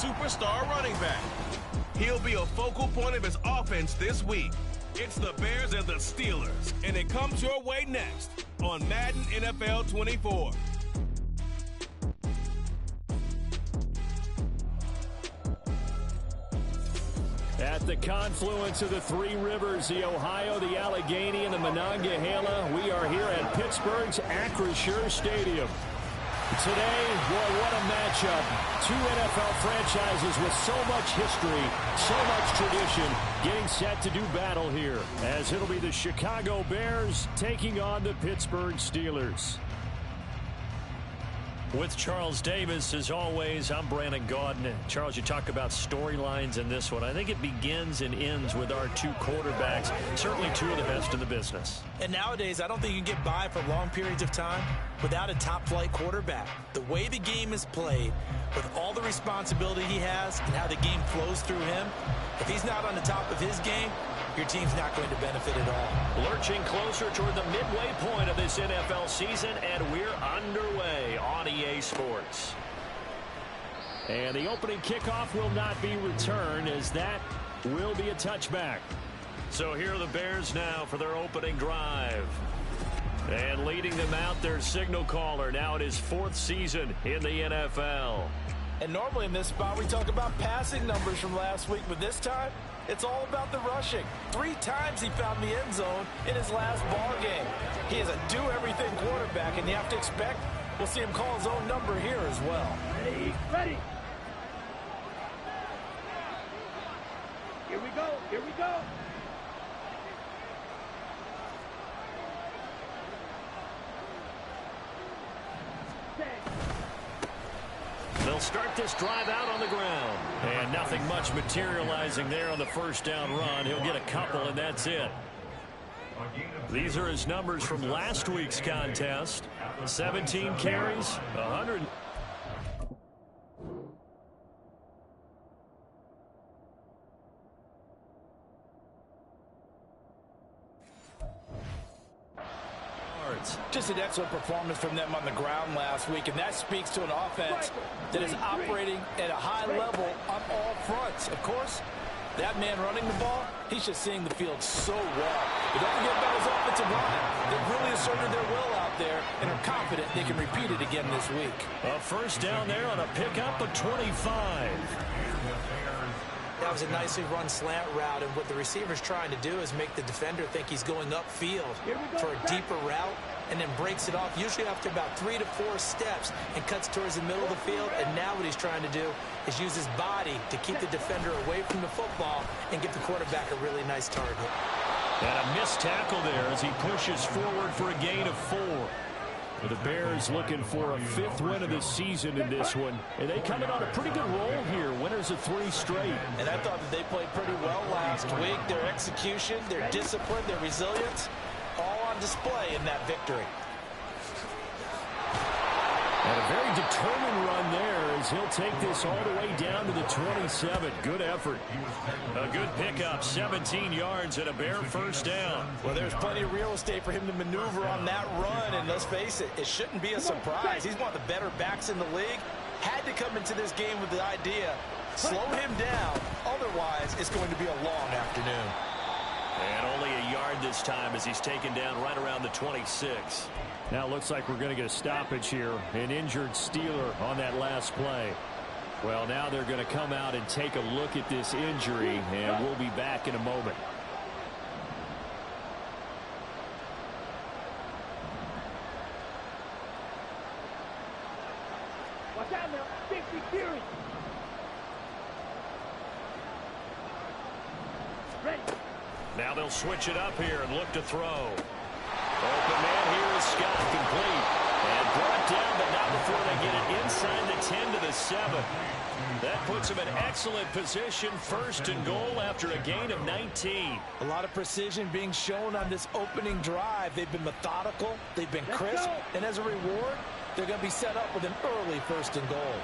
superstar running back. He'll be a focal point of his offense this week. It's the Bears and the Steelers, and it comes your way next on Madden NFL 24. At the confluence of the three rivers, the Ohio, the Allegheny, and the Monongahela, we are here at Pittsburgh's Acrisure Stadium. Today, boy, what a matchup. Two NFL franchises with so much history, so much tradition, getting set to do battle here, as it'll be the Chicago Bears taking on the Pittsburgh Steelers. With Charles Davis, as always, I'm Brandon Gaudin. Charles, you talk about storylines in this one. I think it begins and ends with our two quarterbacks, certainly two of the best in the business. And nowadays, I don't think you can get by for long periods of time without a top-flight quarterback. The way the game is played, with all the responsibility he has and how the game flows through him, if he's not on the top of his game, your team's not going to benefit at all. Lurching closer toward the midway point of this NFL season, and we're underway on EA Sports. And the opening kickoff will not be returned, as that will be a touchback. So here are the Bears now for their opening drive. And leading them out, their signal caller, now in his fourth season in the NFL. And normally in this spot, we talk about passing numbers from last week, but this time, it's all about the rushing. 3 times he found the end zone in his last ball game. He is a do-everything quarterback, and you have to expect we'll see him call his own number here as well. Ready. Here we go. They'll start this drive out on the ground. And nothing much materializing there on the first down run. He'll get a couple, and that's it. These are his numbers from last week's contest. 17 carries, 100. Just an excellent performance from them on the ground last week, and that speaks to an offense that is operating at a high level on all fronts. Of course, that man running the ball, he's just seeing the field so well. But don't forget about his offensive line. They've really asserted their will out there and are confident they can repeat it again this week. A first down there on a pickup of 25. That was a nicely run slant route, and what the receiver's trying to do is make the defender think he's going upfield for a deeper route, and then breaks it off, usually after about 3 to 4 steps, and cuts towards the middle of the field. And now what he's trying to do is use his body to keep the defender away from the football and give the quarterback a really nice target. And a missed tackle there as he pushes forward for a gain of 4. The Bears looking for a 5th win of the season in this one. And they come in on a pretty good roll here. Winners of 3 straight. And I thought that they played pretty well last week. Their execution, their discipline, their resilience, all on display in that victory. And a very determined run there as he'll take this all the way down to the 27. Good effort. A good pickup, 17 yards and a Bear first down. Well, there's plenty of real estate for him to maneuver on that run, and let's face it, it shouldn't be a surprise. He's one of the better backs in the league. Had to come into this game with the idea, slow him down, otherwise it's going to be a long afternoon. And only a yard this time as he's taken down right around the 26. Now it looks like we're going to get a stoppage here. An injured Steeler on that last play. Well, now they're going to come out and take a look at this injury, and we'll be back in a moment. Watch out now. 50 series. Ready. Now they'll switch it up here and look to throw. Open man here is Scott, complete. And brought down, but not before they get it inside the 10 to the 7. That puts him in excellent position, 1st and goal after a gain of 19. A lot of precision being shown on this opening drive. They've been methodical, they've been crisp, and as a reward, they're going to be set up with an early 1st and goal.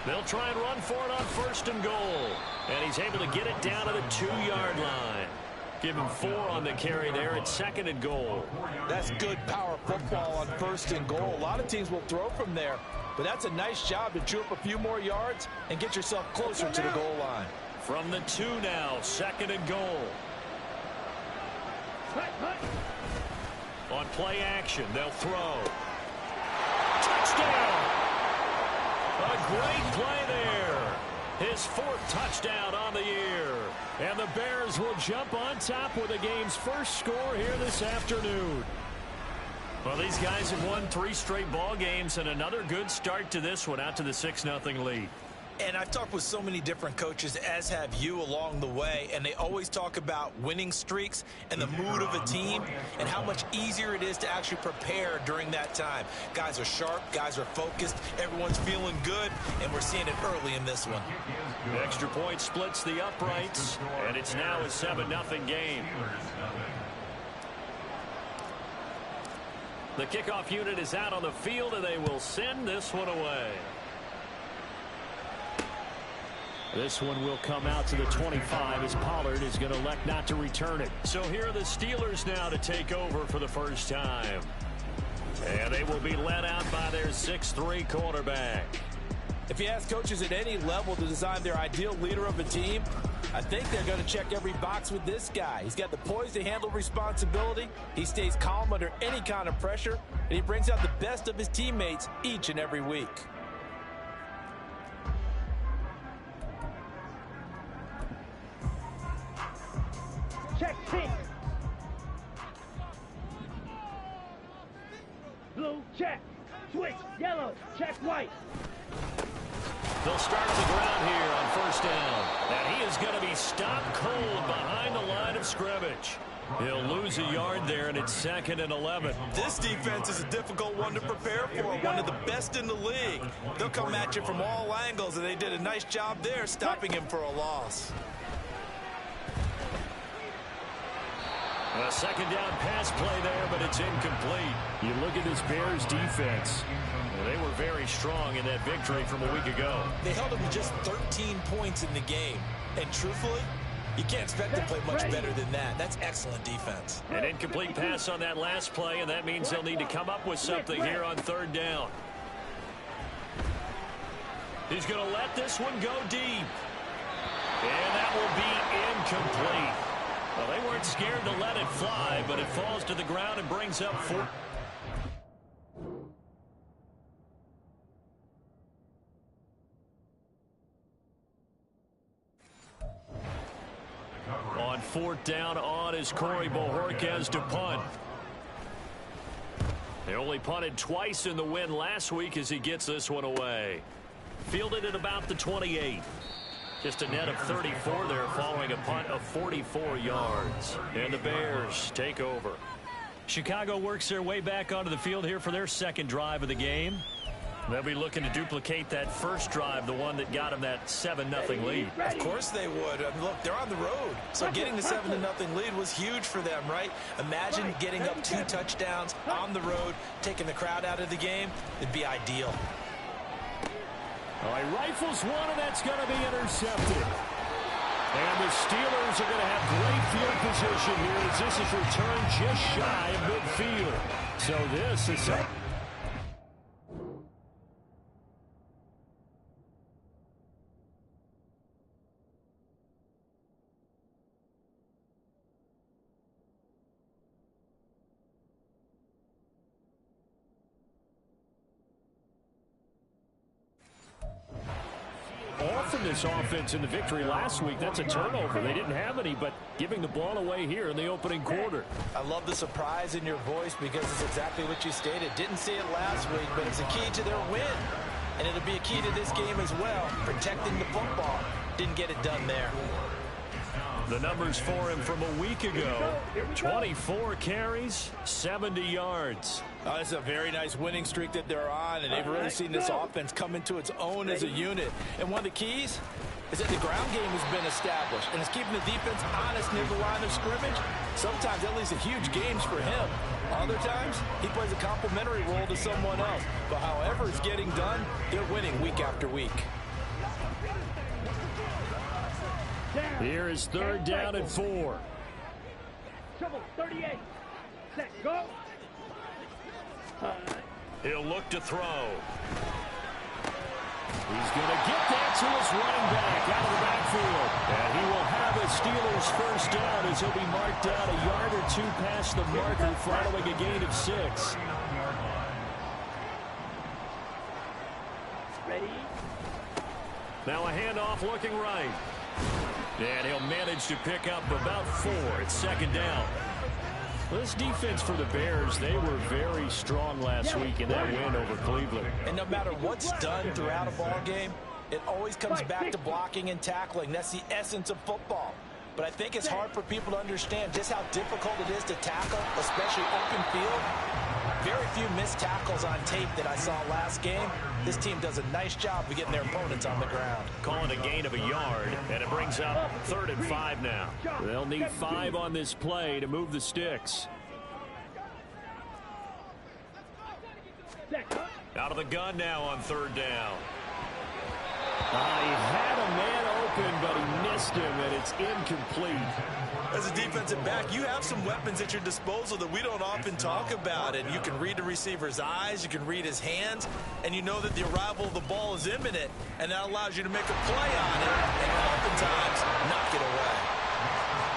They'll try and run for it on 1st and goal. And he's able to get it down to the 2-yard line. Give him 4 on the carry there at 2nd and goal. That's good power football on 1st and goal. A lot of teams will throw from there. but that's a nice job to chew up a few more yards and get yourself closer to the goal line. From the 2 now, 2nd and goal. On play action, they'll throw. Touchdown! A great play there. His 4th touchdown on the year. And the Bears will jump on top with the game's first score here this afternoon. Well, these guys have won 3 straight ball games and another good start to this one, out to the 6-0 lead. And I've talked with so many different coaches, as have you, along the way, and they always talk about winning streaks and the mood of a team and how much easier it is to actually prepare during that time. Guys are sharp, guys are focused, everyone's feeling good, and we're seeing it early in this one. The extra point splits the uprights, and it's now a 7-0 game. The kickoff unit is out on the field, and they will send this one away. This one will come out to the 25 as Pollard is going to elect not to return it. So here are the Steelers now to take over for the first time. And they will be led out by their 6'3" quarterback. If you ask coaches at any level to design their ideal leader of a team, I think they're going to check every box with this guy. He's got the poise to handle responsibility. He stays calm under any kind of pressure, and he brings out the best of his teammates each and every week. Check pink. Blue, check. Switch, yellow, check white. They'll start the ground here on 1st down. And he is going to be stopped cold behind the line of scrimmage. He'll lose a yard there, and it's 2nd and 11. This defense is a difficult one to prepare for, one of the best in the league. They'll come at you from all angles, and they did a nice job there stopping him for a loss. A 2nd down pass play there, but it's incomplete. You look at this Bears defense. They were very strong in that victory from a week ago. They held them to just 13 points in the game. And truthfully, you can't expect to play much better than that. That's excellent defense. An incomplete pass on that last play, and that means they'll need to come up with something here on 3rd down. He's going to let this one go deep. And that will be incomplete. Well, they weren't scared to let it fly, but it falls to the ground and brings up 4. On 4th down on is Corey Bojorquez to punt. They only punted twice in the win last week as he gets this one away. Fielded at about the 28. Just a net of 34 there following a punt of 44 yards. And the Bears take over. Chicago works their way back onto the field here for their 2nd drive of the game. They'll be looking to duplicate that first drive, the one that got them that 7-0 lead. Of course they would. Look, they're on the road. So getting the 7-0 lead was huge for them, right? Imagine getting up 2 touchdowns on the road, taking the crowd out of the game. It'd be ideal. All right, rifles one, and that's going to be intercepted. And the Steelers are going to have great field position here as this is returned just shy of midfield. So this is... From this offense in the victory last week, that's a turnover. They didn't have any, but giving the ball away here in the opening quarter. I love the surprise in your voice because it's exactly what you stated. Didn't see it last week, but it's a key to their win. And it'll be a key to this game as well, protecting the football. Didn't get it done there. The numbers for him from a week ago: 24 carries, 70 yards. Oh, it's a very nice winning streak that they're on, and they've really seen this offense come into its own as a unit. And one of the keys is that the ground game has been established, and it's keeping the defense honest near the line of scrimmage. Sometimes that leads to huge games for him. Other times, he plays a complementary role to someone else. But however it's getting done, they're winning week after week. Here is 3rd down and 4. Trouble, 38. Set, go. He'll look to throw. He's going to get that to his running back out of the backfield. And he will have a Steelers first down as he'll be marked down a yard or two past the marker following a gain of 6. Ready? Now a handoff looking right. And he'll manage to pick up about 4. It's second down. This defense for the Bears, they were very strong last week in that win over Cleveland. And no matter what's done throughout a ball game, it always comes back to blocking and tackling. That's the essence of football. But I think it's hard for people to understand just how difficult it is to tackle, especially open field. Very few missed tackles on tape that I saw last game. This team does a nice job of getting their opponents on the ground. Calling a gain of a yard, and it brings up 3rd and 5 now. They'll need 5 on this play to move the sticks. Out of the gun now on 3rd down. He had a man open, but he missed him, and it's incomplete. As a defensive back, you have some weapons at your disposal that we don't often talk about. And you can read the receiver's eyes, you can read his hands, and you know that the arrival of the ball is imminent, and that allows you to make a play on it, and oftentimes knock it away.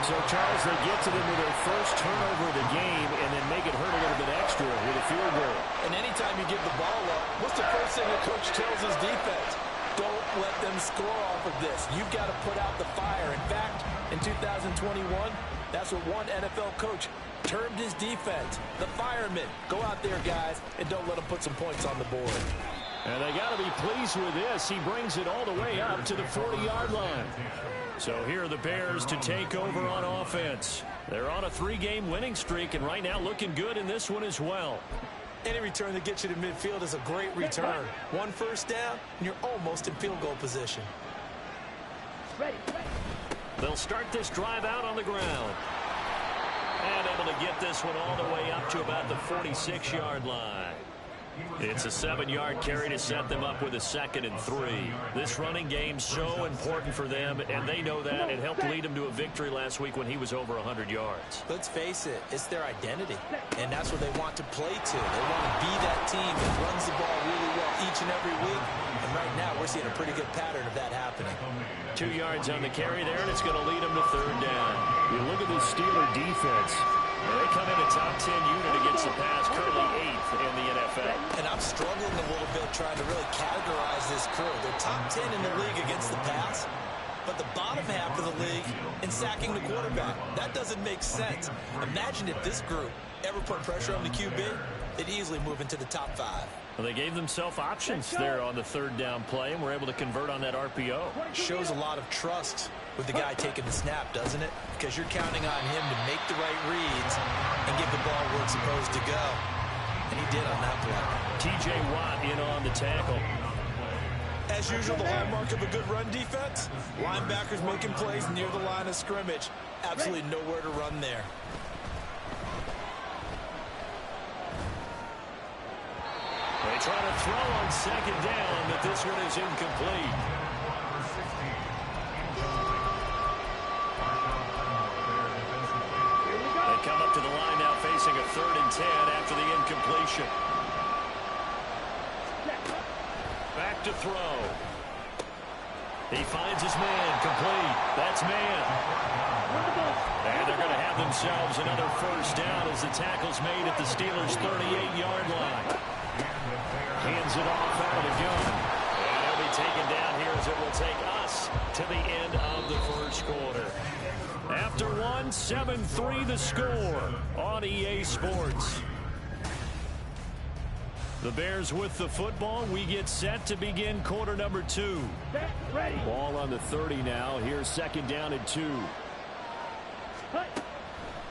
So, Charles, they get to them with their first turnover of the game and then make it hurt a little bit extra with a field goal. And anytime you give the ball up, what's the first thing the coach tells his defense? Don't let them score off of this. You've got to put out the fire. In fact, in 2021, that's what one NFL coach termed his defense, the firemen. Go out there, guys, and don't let them put some points on the board. And they got to be pleased with this. He brings it all the way up to the 40-yard line. So here are the Bears to take over on offense. They're on a 3-game winning streak, and right now looking good in this one as well. Any return that gets you to midfield is a great return. 1 first down, and you're almost in field goal position. They'll start this drive out on the ground. And able to get this one all the way up to about the 46-yard line. It's a 7-yard carry to set them up with a 2nd and 3. This running game's so important for them, and they know that. It helped lead them to a victory last week when he was over 100 yards. Let's face it, it's their identity, and that's what they want to play to. They want to be that team that runs the ball really well each and every week, and right now we're seeing a pretty good pattern of that happening. 2 yards on the carry there, and it's going to lead them to 3rd down. You look at the Steeler defense. They come in a top 10 unit against the pass, currently 8th in the NFL. And I'm struggling a little bit trying to really categorize this crew. They're top 10 in the league against the pass, but the bottom half of the league in sacking the quarterback. That doesn't make sense. Imagine if this group ever put pressure on the QB, they'd easily move into the top 5. Well, they gave themselves options there on the 3rd down play, and were able to convert on that RPO. Shows a lot of trust with the guy taking the snap, doesn't it? Because you're counting on him to make the right reads and get the ball where it's supposed to go. And he did on that play. T.J. Watt in on the tackle. As usual, the hallmark of a good run defense, linebackers making plays near the line of scrimmage. Absolutely nowhere to run there. They try to throw on 2nd down, but this one is incomplete. They come up to the line now facing a 3rd and 10 after the incompletion. Back to throw. He finds his man, complete. That's man. And they're going to have themselves another first down as the tackle's made at the Steelers' 38-yard line. Hands it off out of the gun. And they'll be taken down here as it will take us to the end of the first quarter. After 1, 7-3 the score on EA Sports. The Bears with the football. We get set to begin quarter number 2. Ball on the 30 now. Here's 2nd down and 2.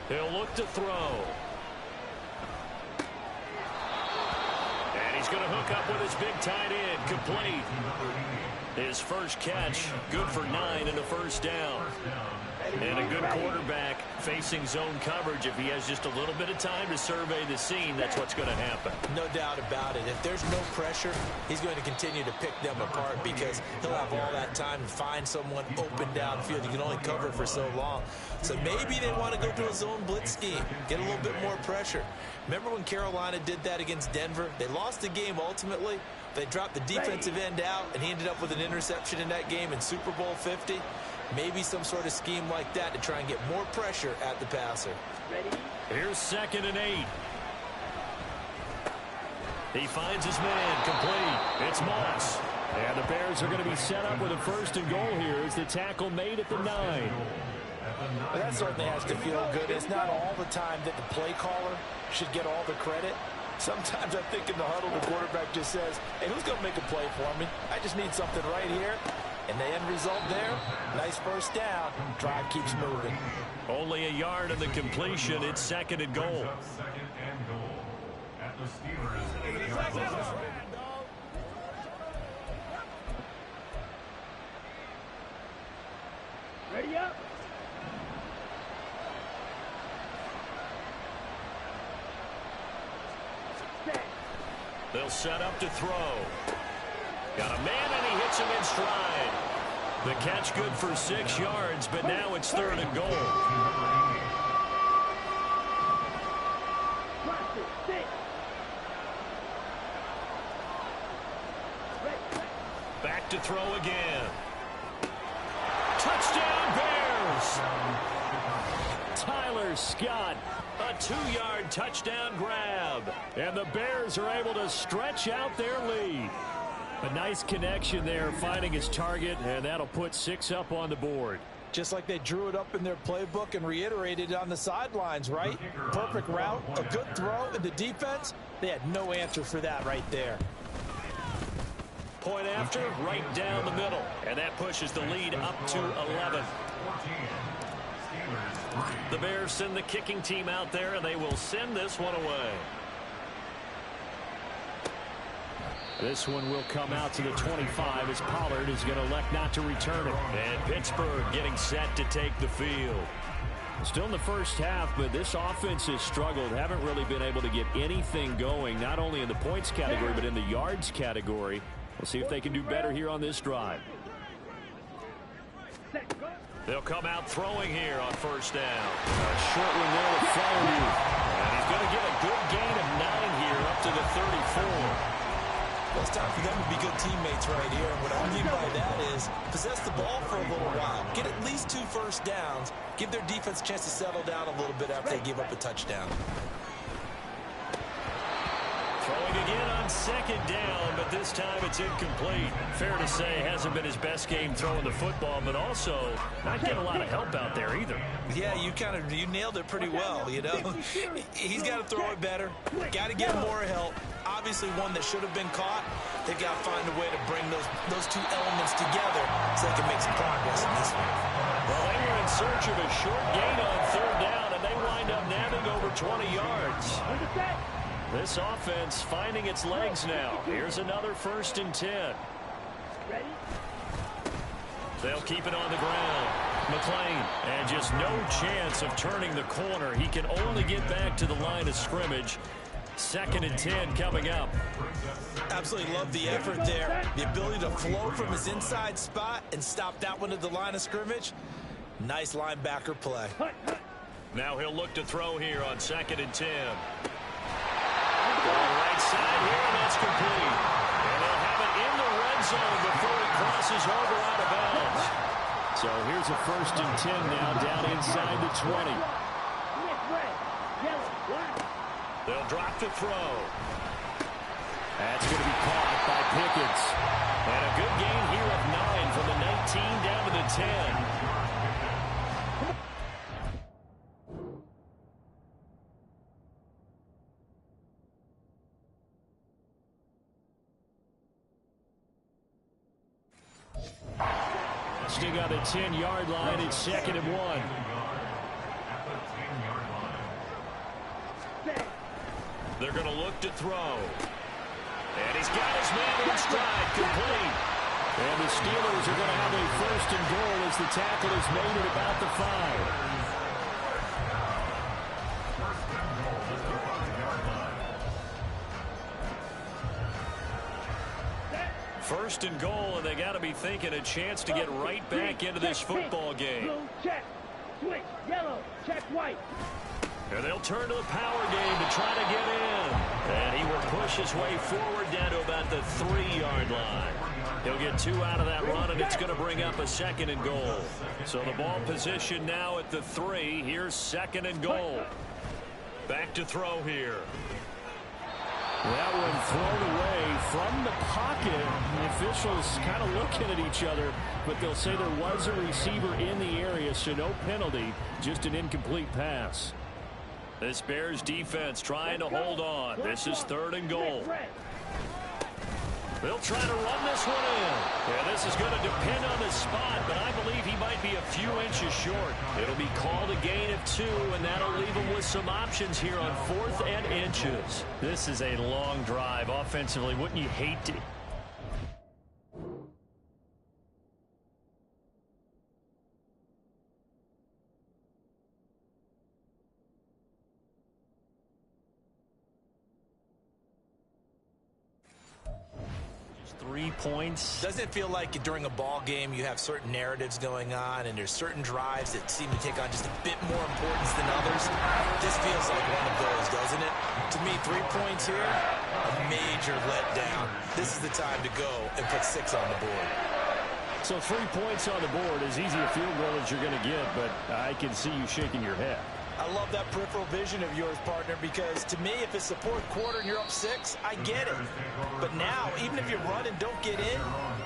He'll look to throw. He's going to hook up with his big tight end, complete. His first catch, good for 9 and a first down. And a good quarterback facing zone coverage. If he has just a little bit of time to survey the scene, that's what's going to happen. No doubt about it. If there's no pressure, he's going to continue to pick them apart because he'll have all that time to find someone open downfield. You can only cover for so long. So maybe they want to go to a zone blitz scheme, get a little bit more pressure. Remember when Carolina did that against Denver? They lost the game ultimately, They dropped the defensive end out, and he ended up with an interception in that game in Super Bowl 50. Maybe some sort of scheme like that to try and get more pressure at the passer. Here's 2nd and 8. He finds his man complete. It's Moss. And the Bears are going to be set up with a 1st and goal here as the tackle made at the 9. Well, that certainly has to feel good. It's not all the time that the play caller should get all the credit. Sometimes I think in the huddle, the quarterback just says, hey, who's going to make a play for me? I just need something right here. And the end result there, nice 1st down. Drive keeps moving. Only a yard of the completion. It's 2nd and goal. Second and goal at the Steelers. Ready up. They'll set up to throw. Got a man, and he hits him in stride. The catch good for 6 yards, but now it's 3rd and goal. Back to throw again. Touchdown, Bears! Tyler Scott, a 2-yard touchdown grab. And the Bears are able to stretch out their lead. A nice connection there, finding his target, and that'll put 6 up on the board. Just like they drew it up in their playbook and reiterated it on the sidelines, right? Perfect route, a good throw, and the defense, they had no answer for that right there. Point after, right down the middle. And that pushes the lead up to 11. The Bears send the kicking team out there, and they will send this one away. This one will come out to the 25 as Pollard is going to elect not to return it. And Pittsburgh getting set to take the field. Still in the first half, but this offense has struggled. Haven't really been able to get anything going, not only in the points category, but in the yards category. We'll see if they can do better here on this drive. They'll come out throwing here on 1st down. A short one there with Fowler. And he's going to get a good gain of 9 here up to the 34. Well, it's time for them to be good teammates right here. And what I mean by that is possess the ball for a little while. Get at least 2 1st downs. Give their defense a chance to settle down a little bit after they give up a touchdown. Throwing again on 2nd down, but this time it's incomplete. Fair to say, hasn't been his best game throwing the football, but also not getting a lot of help out there either. Yeah, you nailed it pretty well, you know. He's got to throw it better. Got to get more help. Obviously one that should have been caught. They've got to find a way to bring those 2 elements together so they can make some progress in this one. Well, they were in search of a short gain on 3rd down, and they wind up nabbing over 20 yards. This offense finding its legs now. Here's another 1st and 10. Ready? They'll keep it on the ground. McLean, and just no chance of turning the corner. He can only get back to the line of scrimmage. 2nd and 10 coming up. Absolutely love the effort there. The ability to flow from his inside spot and stop that one at the line of scrimmage. Nice linebacker play. Now he'll look to throw here on 2nd and 10. Right side here, and that's complete. And they'll have it in the red zone before it crosses over out of bounds. So here's a 1st and 10 now down inside the 20. They'll drop to throw. That's going to be caught by Pickens. And a good gain here of 9 from the 19 down to the 10. Sting on the 10-yard line. It's 2nd and 1. They're going to look to throw. And he's got his man in stride, complete. And the Steelers are going to have a 1st and goal as the tackle is made at about the 5. 1st and goal, and they got to be thinking a chance to get right back into this football game. Blue, check. Switch. Yellow. Check white. And they'll turn to the power game to try to get in. And he will push his way forward down to about the 3-yard line. He'll get 2 out of that run, and it's going to bring up a 2nd and goal. So the ball position now at the 3. Here's 2nd and goal. Back to throw here. That one thrown away from the pocket. The officials kind of looking at each other, but they'll say there was a receiver in the area, so no penalty, just an incomplete pass. This Bears defense trying to hold on. This is 3rd and goal. They'll try to run this one in. Yeah, this is going to depend on the spot, but I believe he might be a few inches short. It'll be called a gain of 2, and that'll leave him with some options here on 4th and inches. This is a long drive offensively. Wouldn't you hate to... Three points. Doesn't it feel like during a ball game you have certain narratives going on and there's certain drives that seem to take on just a bit more importance than others? This feels like one of those, doesn't it? To me, 3 points here, a major letdown. This is the time to go and put 6 on the board. So 3 points on the board, as easy a field goal as you're going to get, but I can see you shaking your head. I love that peripheral vision of yours, partner, because to me, if it's the 4th quarter and you're up 6, I get it. But now, even if you run and don't get in,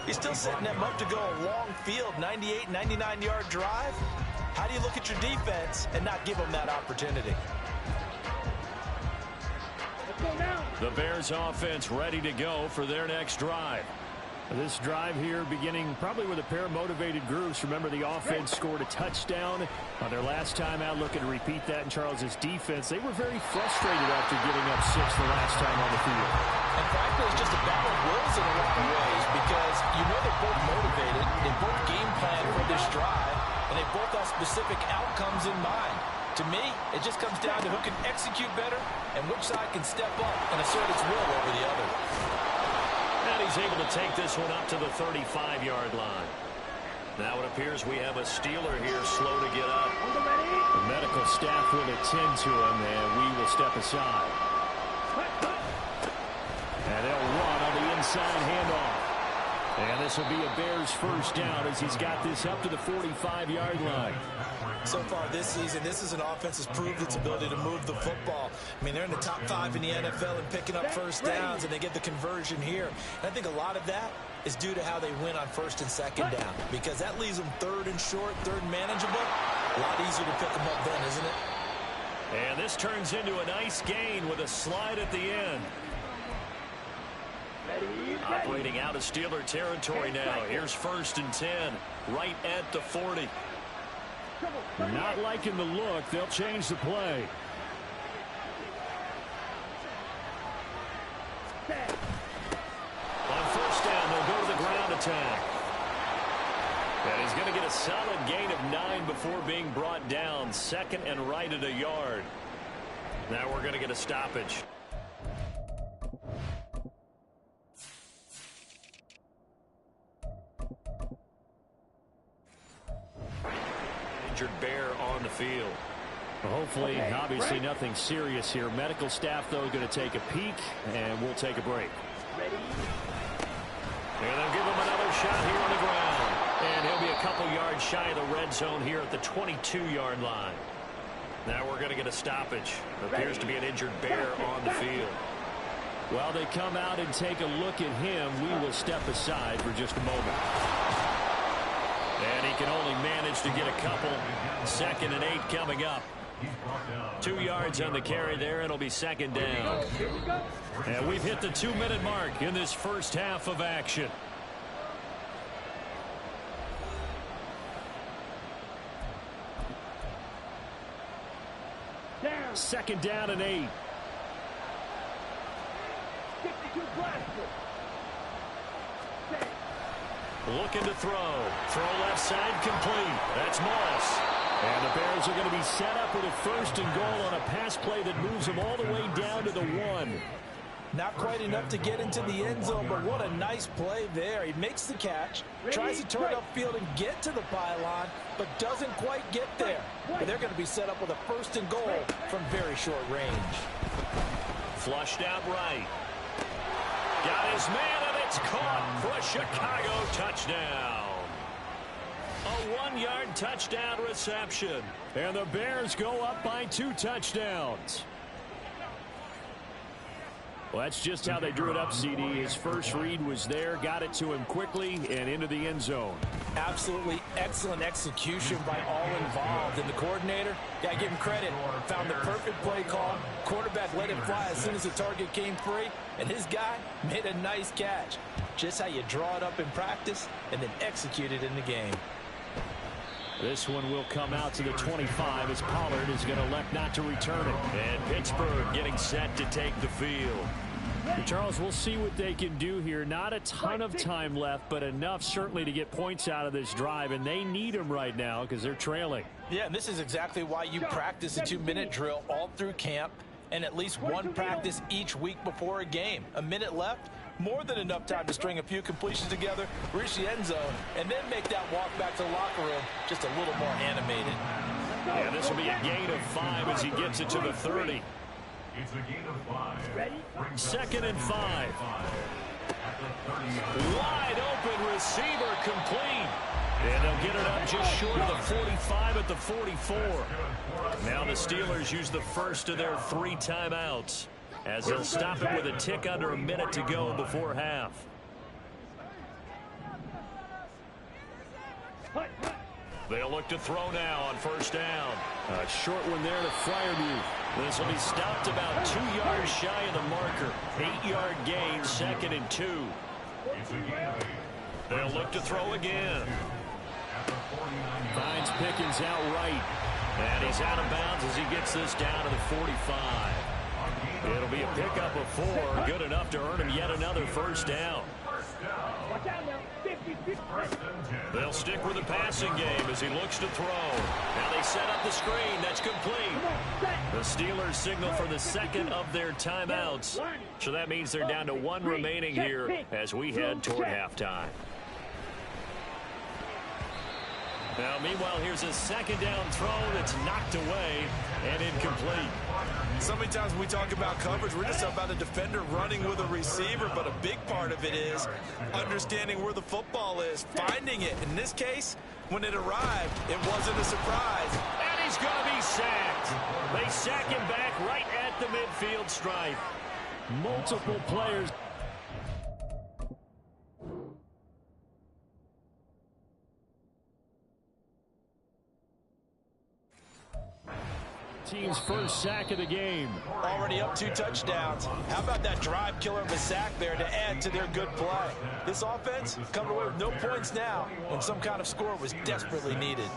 you're still setting them up to go a long field, 98, 99-yard drive. How do you look at your defense and not give them that opportunity? The Bears offense ready to go for their next drive. This drive here beginning probably with a pair of motivated groups. Remember, the offense scored a touchdown on their last time out. Looking to repeat that in Charles's defense. They were very frustrated after giving up 6 the last time on the field. And frankly, it's just a battle of wills in a lot of ways because you know they're both motivated. They both game plan for this drive, and they both have specific outcomes in mind. To me, it just comes down to who can execute better and which side can step up and assert its will over the other. And he's able to take this one up to the 35-yard line. Now it appears we have a Steeler here slow to get up. The medical staff will attend to him, and we will step aside. And they'll run on the inside handoff. And this will be a Bears first down as he's got this up to the 45-yard line. So far this season, this is an offense that's proved its ability to move the football. I mean, they're in the top 5 in the NFL in picking up first downs, and they get the conversion here. And I think a lot of that is due to how they win on 1st and 2nd down, because that leaves them 3rd and short, 3rd and manageable. A lot easier to pick them up then, isn't it? And this turns into a nice gain with a slide at the end. Operating out of Steeler territory now. Here's 1st and 10, right at the 40. Not liking the look. They'll change the play. On 1st down, they'll go to the ground attack. And he's going to get a solid gain of 9 before being brought down. 2nd and right at a yard. Now we're going to get a stoppage. Bear on the field. Hopefully, obviously nothing serious here. Medical staff, though, going to take a peek, and we'll take a break. And they'll give him another shot here on the ground. And he'll be a couple yards shy of the red zone here at the 22-yard line. Now we're going to get a stoppage. Appears to be an injured Bear on the field. While they come out and take a look at him, we will step aside for just a moment. And he can only manage to get a couple. 2nd and 8 coming up. 2 yards on the carry there, and it'll be 2nd down. And we've hit the 2-minute mark in this first half of action. Down. 2nd down and 8. 62 blaster. Looking to throw. Throw left side complete. That's Morris. And the Bears are going to be set up with a 1st and goal on a pass play that moves them all the way down to the 1. Not quite enough to get into the end zone, but what a nice play there. He makes the catch, tries to turn upfield and get to the pylon, but doesn't quite get there. But they're going to be set up with a 1st and goal from very short range. Flushed out right. Got his man, and it's caught for a Chicago touchdown. A 1-yard touchdown reception. And the Bears go up by 2 touchdowns. Well, that's just how they drew it up, CD. His first read was there, got it to him quickly, and into the end zone. Absolutely excellent execution by all involved. And the coordinator, got to give him credit, found the perfect play call. Quarterback let him fly as soon as the target came free, and his guy made a nice catch. Just how you draw it up in practice and then execute it in the game. This one will come out to the 25 as Pollard is going to elect not to return it. And Pittsburgh getting set to take the field. Charles, we'll see what they can do here. Not a ton of time left, but enough certainly to get points out of this drive, and they need them right now because they're trailing. Yeah, and this is exactly why you practice a 2-minute drill all through camp and at least one practice each week before a game. A minute left, more than enough time to string a few completions together, reach the end zone, and then make that walk back to the locker room just a little more animated. Yeah, this will be a gain of 5 as he gets it to the 30. It's a gain of 5. 2nd and 5. Wide open receiver complete. And they'll get it up just short of the 45 at the 44. Now the Steelers use the first of their 3 timeouts, as they'll stop it with a tick under a minute to go before half. They'll look to throw now on 1st down. A short one there to Freiermuth. This will be stopped about 2 yards shy of the marker. 8-yard gain, 2nd and 2. They'll look to throw again. Finds Pickens out right. And he's out of bounds as he gets this down to the 45. It'll be a pickup of 4, good enough to earn him yet another 1st down. They'll stick with the passing game as he looks to throw. Now they set up the screen. That's complete. The Steelers signal for the 2nd of their timeouts. So that means they're down to 1 remaining here as we head toward halftime. Now, meanwhile, here's a 2nd down throw that's knocked away and incomplete. So many times when we talk about coverage, we're just about a defender running with a receiver, but a big part of it is understanding where the football is, finding it. In this case, when it arrived, it wasn't a surprise. And he's going to be sacked. They sack him back right at the midfield stripe. Multiple players. Team's first sack of the game. Already up 2 touchdowns. How about that drive killer of a sack there to add to their good play? This offense coming away with no points now when some kind of score was desperately needed.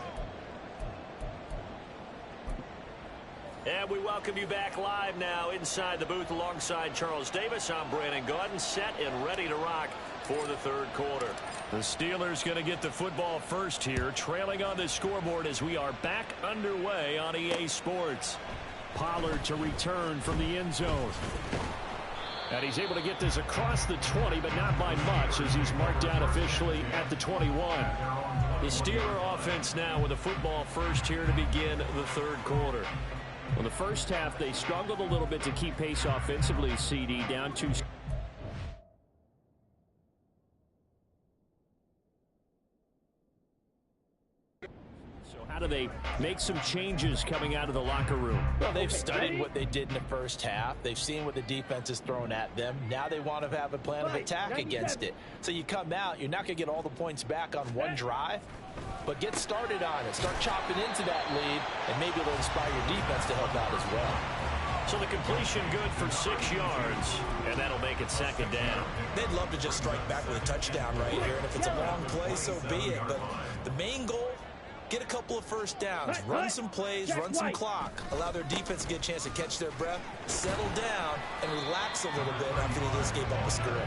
And we welcome you back live now inside the booth alongside Charles Davis. I'm Brandon Gaudin, set and ready to rock for the 3rd quarter. The Steelers going to get the football first here, trailing on the scoreboard as we are back underway on EA Sports. Pollard to return from the end zone. And he's able to get this across the 20, but not by much as he's marked down officially at the 21. The Steeler offense now with the football first here to begin the 3rd quarter. Well, the first half, they struggled a little bit to keep pace offensively, CD, down 2. How do they make some changes coming out of the locker room? Well, they've studied what they did in the first half. They've seen what the defense is throwing at them. Now they want to have a plan of attack against it. So you come out, you're not going to get all the points back on one drive, but get started on it. Start chopping into that lead, and maybe it'll inspire your defense to help out as well. So the completion good for 6 yards, and that'll make it 2nd down. They'd love to just strike back with a touchdown right here, and if it's a long play, so be it. But the main goal, get a couple of first downs, run some plays, run some clock, allow their defense to get a chance to catch their breath, settle down, and relax a little bit after they just gave up a score.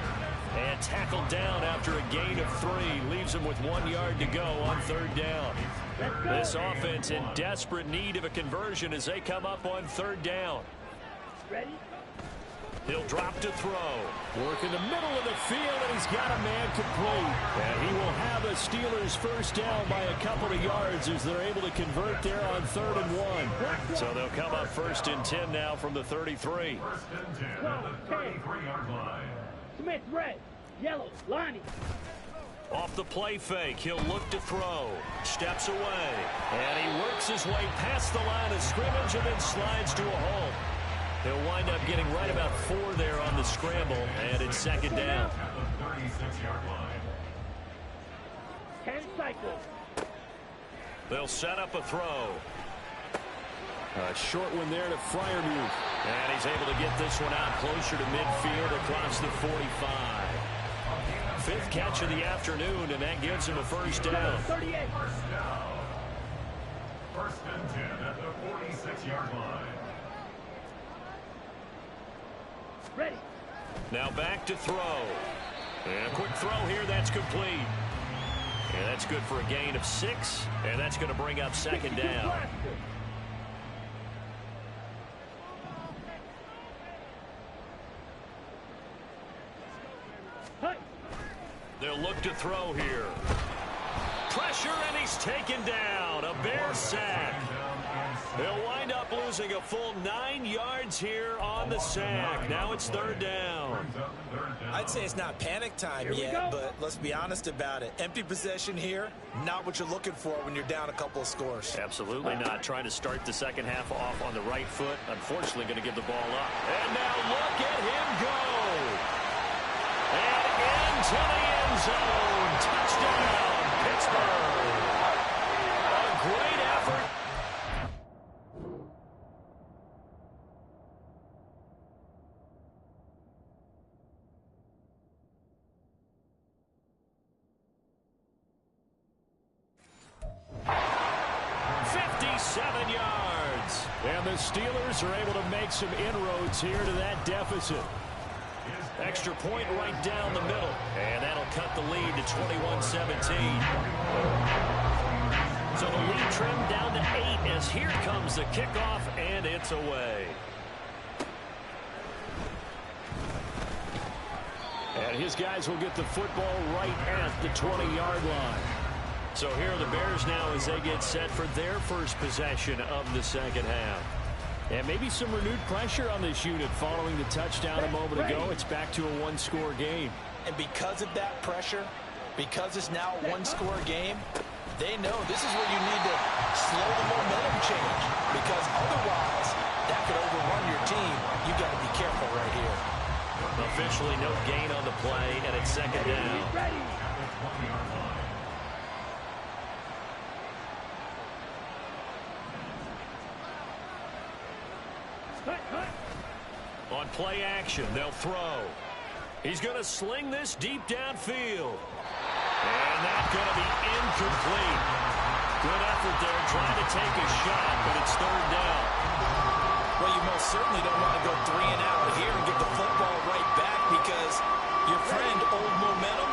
And tackled down after a gain of 3, leaves them with 1 yard to go on 3rd down. This offense in desperate need of a conversion as they come up on 3rd down. Ready? He'll drop to throw. Work in the middle of the field, and he's got a man complete. And he will have the Steelers first down by a couple of yards as they're able to convert there on 3rd and 1. So they'll come up 1st and 10 now from the 33. 1st and 10 at the 33-yard line. Smith, red. Yellow, Lonnie. Off the play fake, he'll look to throw. Steps away. And he works his way past the line of scrimmage and then slides to a hole. He'll wind up getting right about 4 there on the scramble, and it's 2nd down. At the 36-yard line. 10 cycles. They'll set up a throw. A short one there to Freiermuth. And he's able to get this one out closer to midfield across the 45. 5th catch of the afternoon, and that gives him a first down. 38. First down. 1st and 10 at the 46-yard line. Ready. Now back to throw. And a quick throw here, that's complete. And that's good for a gain of 6, and that's going to bring up 2nd down. They'll look to throw here. Pressure, and he's taken down. A Bear sack. They'll wind up losing a full 9 yards here on the sack. Now it's 3rd down. I'd say it's not panic time yet, but let's be honest about it. Empty possession here, not what you're looking for when you're down a couple of scores. Absolutely not. Trying to start the second half off on the right foot. Unfortunately, going to give the ball up. And now look at him go. And into the end zone. Touchdown, Pittsburgh. A great effort. And the Steelers are able to make some inroads here to that deficit. Extra point right down the middle. And that'll cut the lead to 21-17. So the lead trimmed down to 8 as here comes the kickoff, and it's away. And his guys will get the football right at the 20-yard line. So here are the Bears now as they get set for their first possession of the second half. And maybe some renewed pressure on this unit following the touchdown a moment ago. It's back to a one-score game. And because of that pressure, because it's now a one-score game, they know this is where you need to slow the momentum change. Because otherwise, that could overrun your team. You've got to be careful right here. Officially no gain on the play, and it's 2nd down. On play action, they'll throw. He's going to sling this deep downfield. And that's going to be incomplete. Good effort there, trying to take a shot, but it's 3rd down. Well, you most certainly don't want to go 3 and out here and get the football right back because your friend, Old Momentum,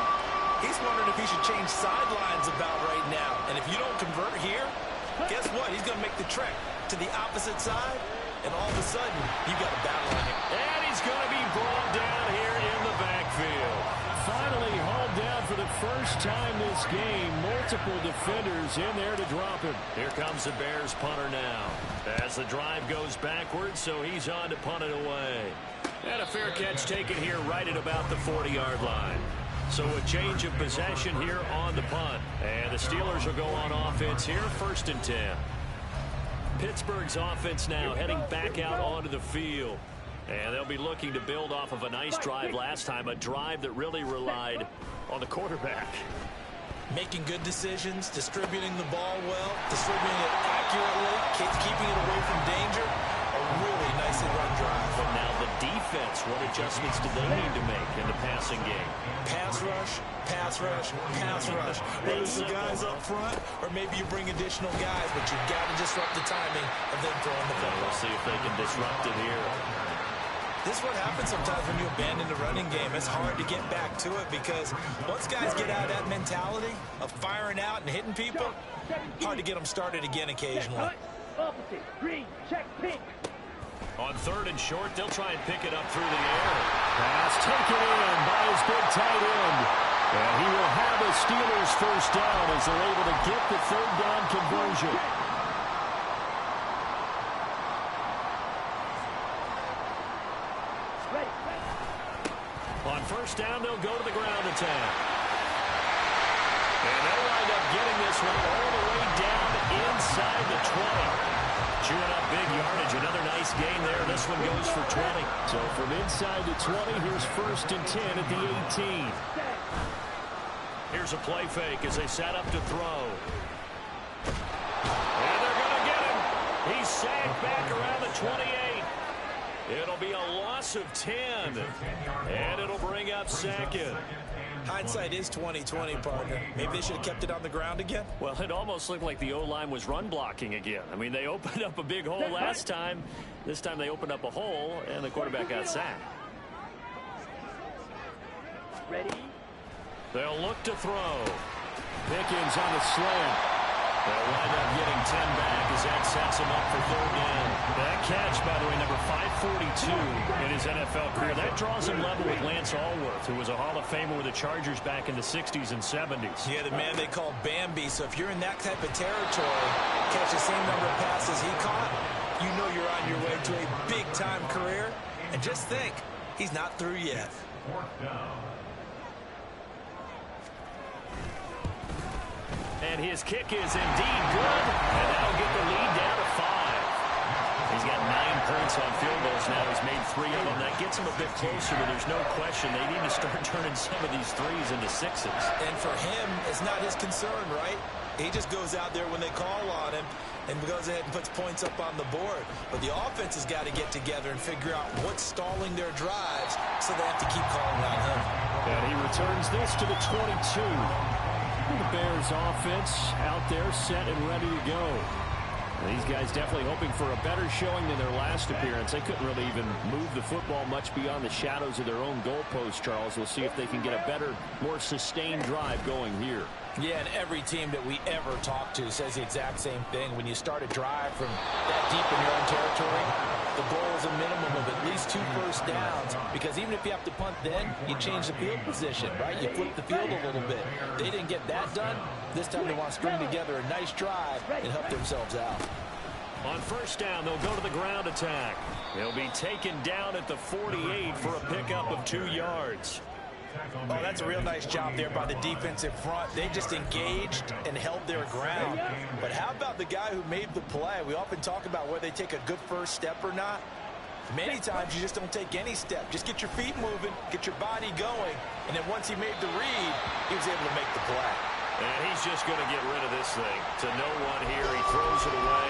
he's wondering if he should change sidelines about right now. And if you don't convert here, guess what? He's going to make the trek to the opposite side. And all of a sudden, you got a battle on here. And he's going to be brought down here in the backfield. Finally hauled down for the first time this game. Multiple defenders in there to drop him. Here comes the Bears punter now. As the drive goes backwards, so he's on to punt it away. And a fair catch taken here right at about the 40-yard line. So a change of possession here on the punt. And the Steelers will go on offense here, 1st and 10. Pittsburgh's offense now heading back out onto the field. And they'll be looking to build off of a nice drive last time, a drive that really relied on the quarterback. Making good decisions, distributing the ball well, distributing it accurately, keeping it away from danger. A really nicely run drive. But now the defense, what adjustments do they need to make in the passing game? Pass rush, pass rush, pass rush. Whether it's the guys up front or maybe you bring additional guys, but you've got to disrupt the timing of them throwing the football. We'll see if they can disrupt it here. This is what happens sometimes when you abandon the running game. It's hard to get back to it because once guys get out of that mentality of firing out and hitting people, hard to get them started again occasionally. Opposite, green, check, pink. On 3rd and short, they'll try and pick it up through the air. Pass taken in by his big tight end. And he will have a Steelers first down as they're able to get the 3rd down conversion. On 1st down, they'll go to the ground attack. And they'll wind up getting this one all the way down inside the 20. Chewing up big yardage. Another nice gain there. This one goes for 20. So from inside the 20, here's 1st and 10 at the 18. Here's a play fake as they set up to throw. And they're going to get him. He's sacked back around the 28. It'll be a loss of 10. And it'll bring up 2nd. Hindsight is 20/20, partner. Maybe they should have kept it on the ground again. Well, it almost looked like the O-line was run blocking again. I mean, they opened up a big hole last time. This time they opened up a hole, and the quarterback got sacked. Ready? They'll look to throw. Pickens on the slant. They'll wind up getting 10 back as that sets him up for 3rd down. That catch, by the way, number 542 in his NFL career. That draws him level with Lance Allworth, who was a Hall of Famer with the Chargers back in the 60s and 70s. Yeah, the man they call Bambi. So if you're in that type of territory, catch the same number of passes he caught, you know you're on your way to a big-time career. And just think, he's not through yet. 4th down. And his kick is indeed good, and that'll get the lead down to 5. He's got 9 points on field goals now. He's made 3 of them. That gets him a bit closer, but there's no question they need to start turning some of these 3s into 6s. And for him, it's not his concern, right? He just goes out there when they call on him and goes ahead and puts points up on the board. But the offense has got to get together and figure out what's stalling their drives, so they have to keep calling on him. And he returns this to the 22. The Bears offense out there set and ready to go. These guys definitely hoping for a better showing than their last appearance. They couldn't really even move the football much beyond the shadows of their own goalpost, Charles. We'll see if they can get a better, more sustained drive going here. Yeah, and every team that we ever talk to says the exact same thing. When you start a drive from that deep in your own territory, the goal is a minimum of at least 2 first downs, because even if you have to punt then, you change the field position, right? You flip the field a little bit. They didn't get that done. This time they want to string together a nice drive and help themselves out. On 1st down, they'll go to the ground attack. They'll be taken down at the 48 for a pickup of 2 yards. Oh, that's a real nice job there by the defensive front. They just engaged and held their ground. But how about the guy who made the play? We often talk about whether they take a good first step or not. Many times you just don't take any step. Just get your feet moving, get your body going, and then once he made the read, he was able to make the play. And he's just going to get rid of this thing. To no one here. He throws it away,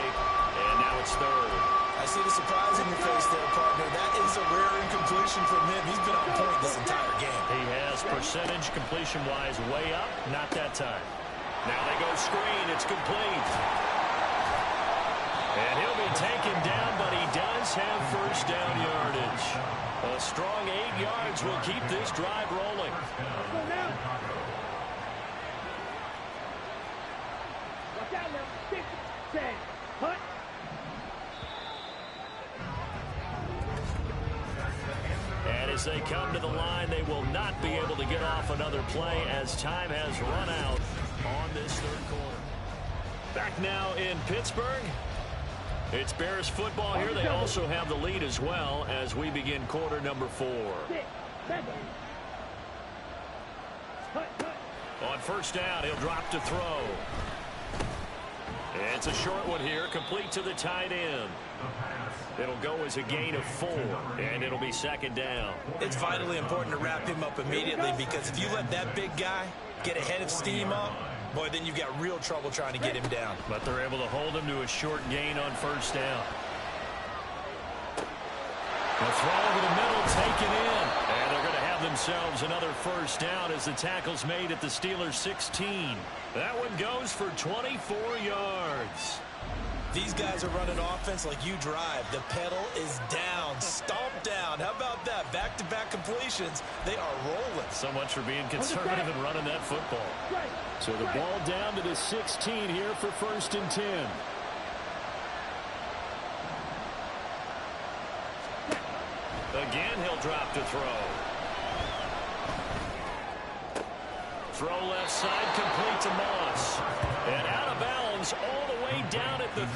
and now it's 3rd. I see the surprise in your face there, partner. That is a rare incompletion from him. He's been on point this entire game. He has percentage completion-wise way up. Not that time. Now they go screen. It's complete. And he'll be taken down, but he does have 1st down yardage. A strong 8 yards will keep this drive rolling. Watch out now. 6, 10, punt. And as they come to the line, they will not be able to get off another play as time has run out on this 3rd quarter. Back now in Pittsburgh. It's Bears football here. They also have the lead as well as we begin quarter number 4. 6, 7. Punt, punt. On 1st down, he'll drop to throw. It's a short one here, complete to the tight end. It'll go as a gain of 4, and it'll be 2nd down. It's vitally important to wrap him up immediately, because if you let that big guy get ahead of steam up, boy, then you've got real trouble trying to get him down. But they're able to hold him to a short gain on 1st down. The throw over the middle, taken in. And they're going to have themselves another 1st down as the tackle's made at the Steelers' 16. That one goes for 24 yards. These guys are running offense like you drive. The pedal is down, stomped down. How about that? Back-to-back completions. They are rolling. So much for being conservative and running that football. So the ball down to the 16 here for 1st and 10. Again, he'll drop to throw. Throw left side, complete to Moss. And out of bounds all the way down at the...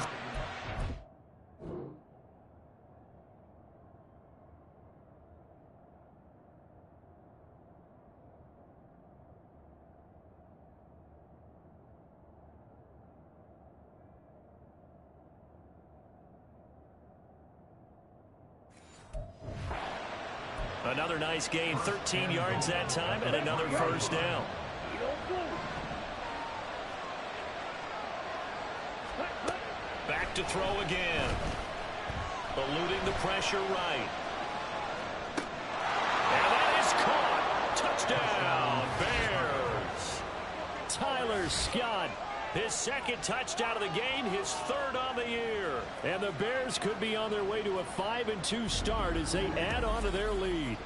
Another nice gain, 13 yards that time, and another first down. Back to throw again. Eluding the pressure right. And that is caught. Touchdown, Bears. Tyler Scott, his second touchdown of the game, his third on the year. And the Bears could be on their way to a 5-2 start as they add on to their lead.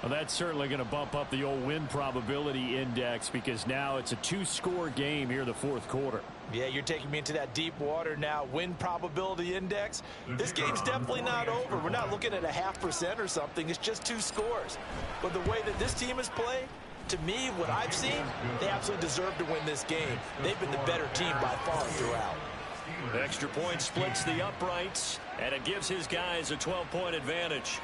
Well, that's certainly going to bump up the old win probability index because now it's a 2-score game here in the fourth quarter. Yeah, you're taking me into that deep water now. Win probability index. This game's definitely not over. We're not looking at a 0.5% or something. It's just 2 scores. But the way that this team has played, to me, what I've seen, they absolutely deserve to win this game. They've been the better team by far throughout. Extra point splits the uprights, and it gives his guys a 12-point advantage.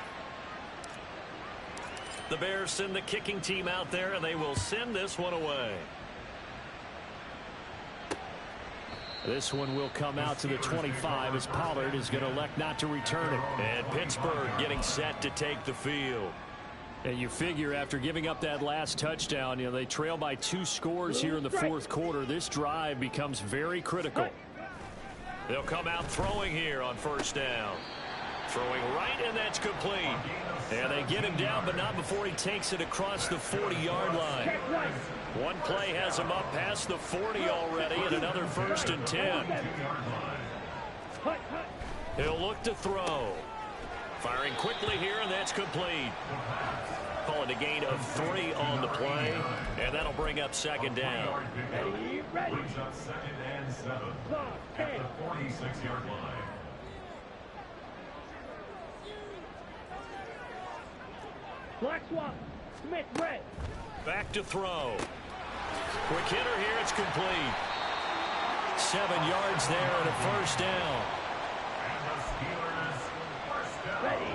The Bears send the kicking team out there, and they will send this one away. This one will come out to the 25 as Pollard is going to elect not to return it. And Pittsburgh getting set to take the field. And you figure after giving up that last touchdown, they trail by 2 scores here in the fourth quarter. This drive becomes very critical. They'll come out throwing here on first down. Throwing right, and that's complete. And they get him down, but not before he takes it across the 40-yard line. One play has him up past the 40 already, and another 1st and 10. He'll look to throw. Firing quickly here, and that's complete. Call it a gain of 3 on the play, and that'll bring up second down. Brings up 2nd and 7 at the 46-yard line. Black swap. Smith red. Back to throw. Quick hitter here. It's complete. 7 yards there and a first down. And the Steelers first down. Ready.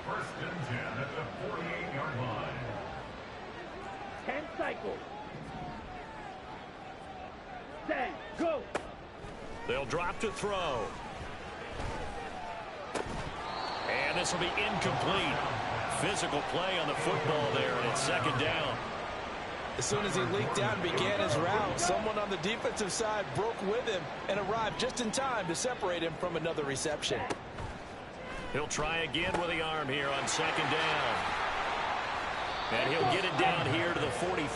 1st and 10 at the 48-yard line. 10 cycles. Set. Go. They'll drop to throw. And this will be incomplete. Physical play on the football there, and it's second down. As soon as he leaked out and began his route, someone on the defensive side broke with him and arrived just in time to separate him from another reception. He'll try again with the arm here on second down. And he'll get it down here to the 43.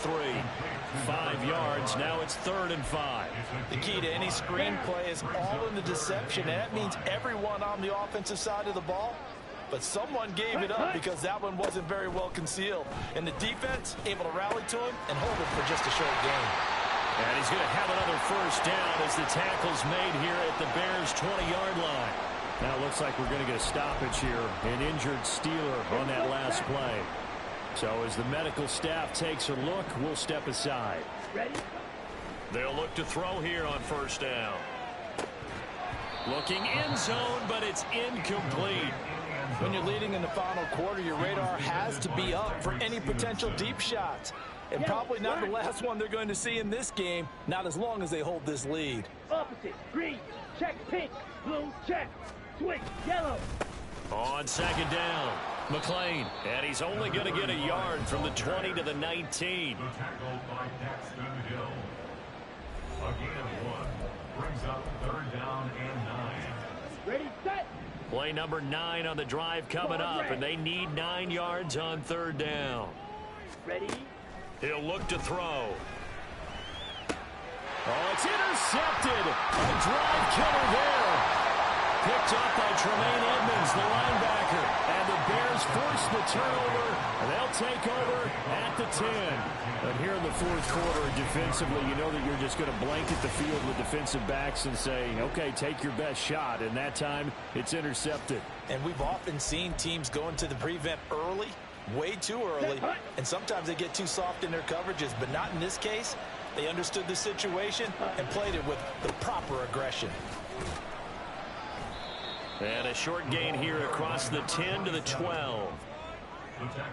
5 yards. Now it's 3rd and 5. The key to any screen play is all in the deception, and that means everyone on the offensive side of the ball. But someone gave it up because that one wasn't very well concealed. And the defense able to rally to him and hold him for just a short game. And he's going to have another first down as the tackle's made here at the Bears' 20-yard line. Now it looks like we're going to get a stoppage here. An injured Steeler on that last play. So as the medical staff takes a look, we'll step aside. Ready? They'll look to throw here on first down. Looking end zone, but it's incomplete. When you're leading in the final quarter, your radar has to be up for any potential deep shots. And probably not the last one they're going to see in this game, not as long as they hold this lead. Opposite. Green. Check pink. Blue. Check. Switch. Yellow. On second down, McLean. And he's only going to get a yard from the 20 to the 19. The tackle by Daxton Hill. A gain of 1 brings up 3rd down and 9. Ready, set. Play number 9 on the drive coming up, and they need 9 yards on 3rd down. Ready? He'll look to throw. Oh, it's intercepted. A drive killer there. Picked off by Tremaine Edmonds, the linebacker. And the Bears force the turnover. They'll take over at the 10. But here in the fourth quarter, defensively, you know that you're just going to blanket the field with defensive backs and say, okay, take your best shot. And that time, it's intercepted. And we've often seen teams go into the prevent early, way too early, and sometimes they get too soft in their coverages, but not in this case. They understood the situation and played it with the proper aggression. And a short gain here across the 10 to the 12.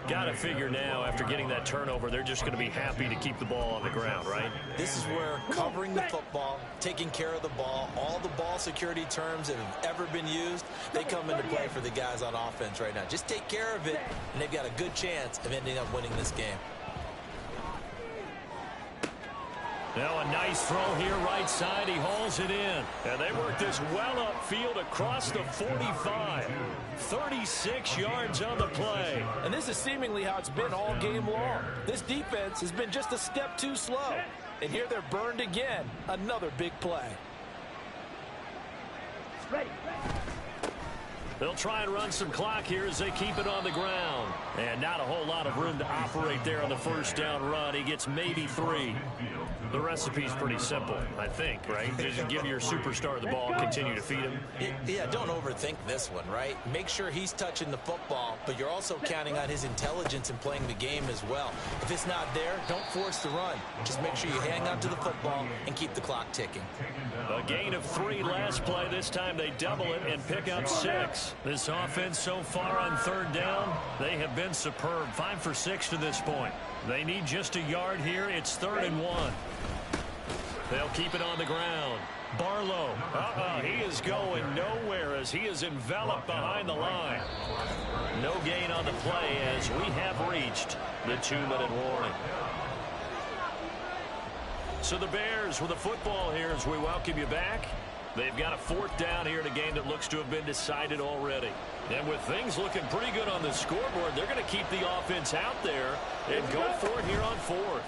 Got to figure now, after getting that turnover, they're just going to be happy to keep the ball on the ground, right? This is where covering the football, taking care of the ball, all the ball security terms that have ever been used, they come into play for the guys on offense right now. Just take care of it, and they've got a good chance of ending up winning this game. Now a nice throw here right side. He hauls it in. And they work this well upfield across the 45. 36 yards on the play. And this is seemingly how it's been all game long. This defense has been just a step too slow. And here they're burned again. Another big play. Ready. They'll try and run some clock here as they keep it on the ground. And not a whole lot of room to operate there on the first down run. He gets maybe 3. The recipe's pretty simple, I think, right? Just give your superstar the ball and continue to feed him. Yeah, don't overthink this one, right? Make sure he's touching the football, but you're also counting on his intelligence in playing the game as well. If it's not there, don't force the run. Just make sure you hang on to the football and keep the clock ticking. A gain of 3 last play. This time they double it and pick up 6. This offense so far on third down, they have been superb. 5 for 6 to this point. They need just a yard here. It's 3rd and 1. They'll keep it on the ground. Barlow. He is going nowhere as he is enveloped behind the line. No gain on the play as we have reached the 2-minute warning. So the Bears with the football here as we welcome you back. They've got a 4th down here in a game that looks to have been decided already. And with things looking pretty good on the scoreboard, they're going to keep the offense out there and go for it here on 4th.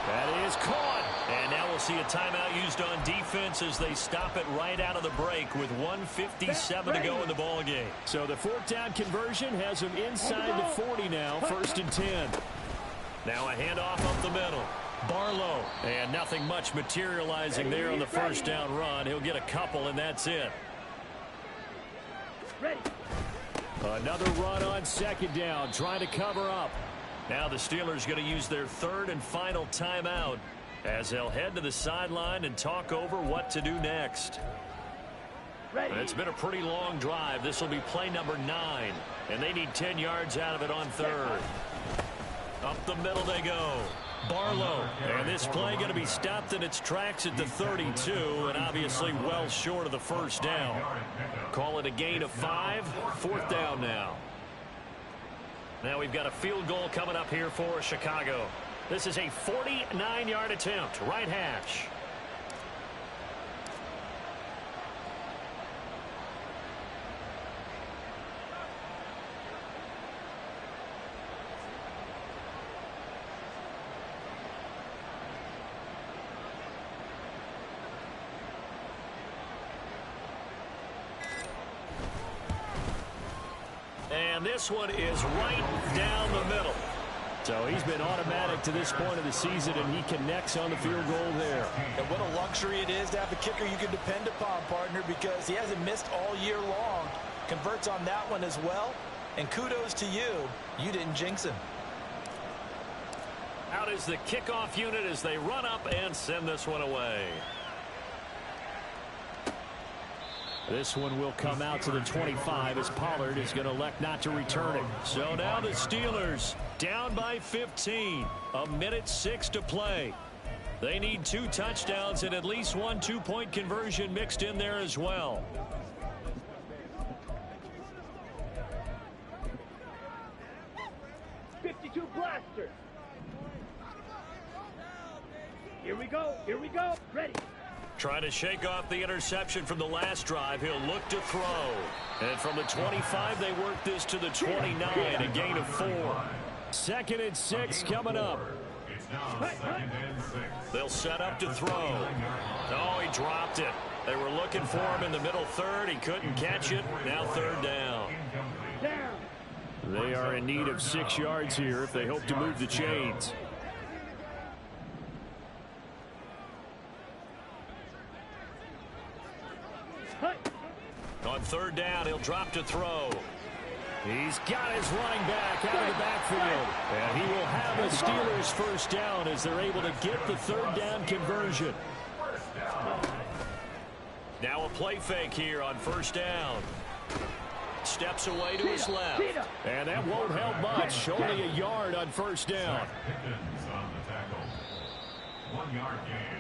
That is caught. And now we'll see a timeout used on defense as they stop it right out of the break with 1:57 to go in the ball game. So the 4th down conversion has them inside the 40 now, 1st and 10. Now a handoff up the middle. Barlow. And nothing much materializing there on the first down run. He'll get a couple, and that's it. Ready. Another run on 2nd down, trying to cover up. Now the Steelers going to use their 3rd and final timeout as they'll head to the sideline and talk over what to do next. Ready. It's been a pretty long drive. This will be play number 9, and they need 10 yards out of it on 3rd. Up the middle they go. Barlow. And this play going to be stopped in its tracks at the 32, and obviously well short of the first down. Call it a gain of 5. 4th down now. Now we've got a field goal coming up here for Chicago. This is a 49-yard attempt, right hash. And this one is right down the middle. So he's been automatic to this point of the season, and he connects on the field goal there. And what a luxury it is to have a kicker you can depend upon, partner, because he hasn't missed all year long. Converts on that one as well. And kudos to you. You didn't jinx him. Out is the kickoff unit as they run up and send this one away. This one will come out to the 25 as Pollard is going to elect not to return it. So now the Steelers down by 15. 1:06 to play. They need 2 touchdowns and at least 1 2-point conversion mixed in there as well. '52 blaster. Here we go. Here we go. Ready. Trying to shake off the interception from the last drive. He'll look to throw. And from the 25, they work this to the 29, a gain of 4. 2nd and 6 coming up. It's now 2nd and 6. They'll set up to throw. Oh, he dropped it. They were looking for him in the middle third. He couldn't catch it. Now third down. They are in need of 6 yards here if they hope to move the chains. On third down, he'll drop to throw. He's got his running back out of the backfield. And he will have a Steelers first down as they're able to get the third down conversion. Now a play fake here on first down. Steps away to his left. And that won't help much. Only a yard on first down. Pickens on the tackle. 1 yard gain.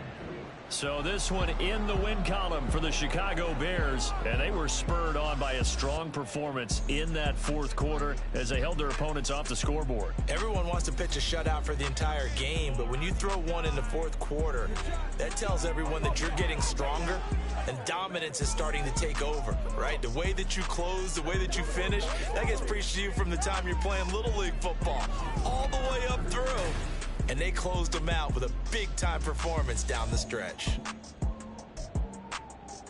So this one in the win column for the Chicago Bears. And they were spurred on by a strong performance in that fourth quarter as they held their opponents off the scoreboard. Everyone wants to pitch a shutout for the entire game, but when you throw one in the fourth quarter, that tells everyone that you're getting stronger and dominance is starting to take over, right? The way that you close, the way that you finish, that gets preached to you from the time you're playing Little League football all the way up through. And they closed them out with a big-time performance down the stretch.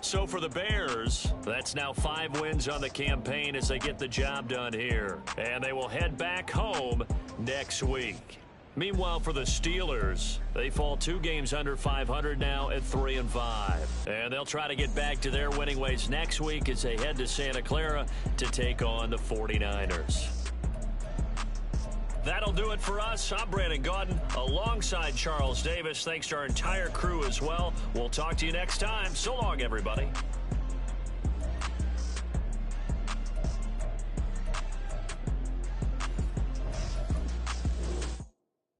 So for the Bears, that's now 5 wins on the campaign as they get the job done here. And they will head back home next week. Meanwhile, for the Steelers, they fall 2 games under 500 now at 3-5. And they'll try to get back to their winning ways next week as they head to Santa Clara to take on the 49ers. That'll do it for us. I'm Brandon Gaudin alongside Charles Davis. Thanks to our entire crew as well. We'll talk to you next time. So long, everybody.